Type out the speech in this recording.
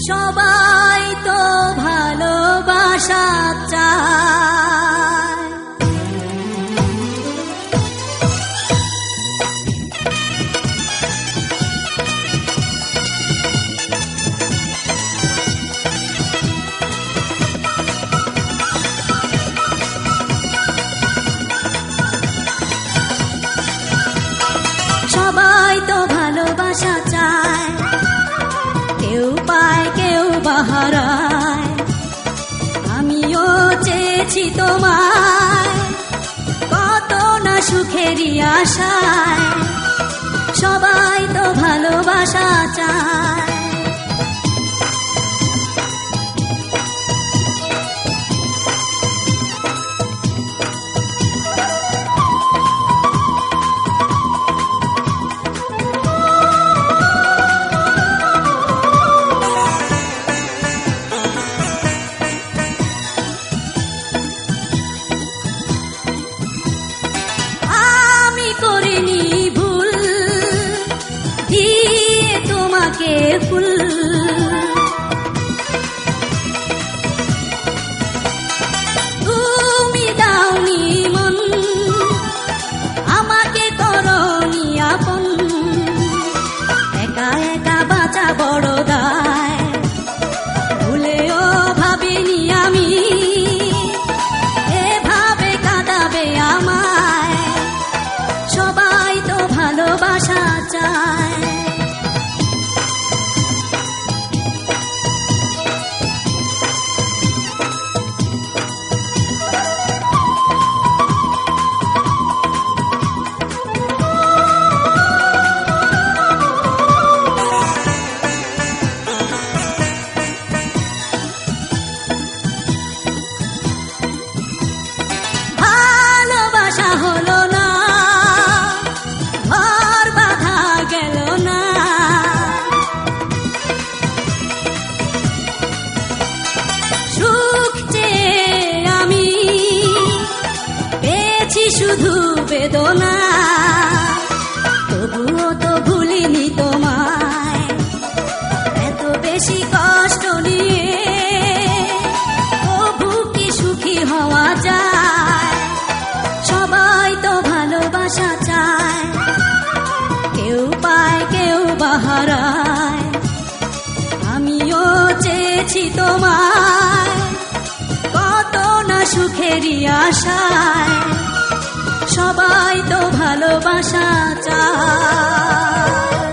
সবাই তো ভালোবাসা চায়। সবাই তো ভালোবাসা চায়, কেউ পায় কেউ বাহারায়। আমিও চেয়েছি তোমায় কত না সুখেরই আশায়। সবাই তো ভালোবাসা চায়। ফুল তুমি দাওনি মন, আমাকে করনি আপন। একা একা বাঁচা বড় দায়, ভুলেও ভাবিনি আমি এভাবে কাঁদাবে আমায়। সবাই তো ভালোবাসা চায়। হলো না, ঘর বাঁধা গেল না। সুখ চেয়ে আমি পেয়েছি শুধু বেদনা। তবুও তো ভুলিনি তোমায়, এত বেশি কষ্ট নিয়ে তবু কি সুখী হওয়া যায়? সবাই তো ভালোবাসা চায়, কেউ পায় কেউ বাহারায়। আমিও চেয়েছি তোমায় কত না সুখেরই আশায়। সবাই তো ভালোবাসা চায়।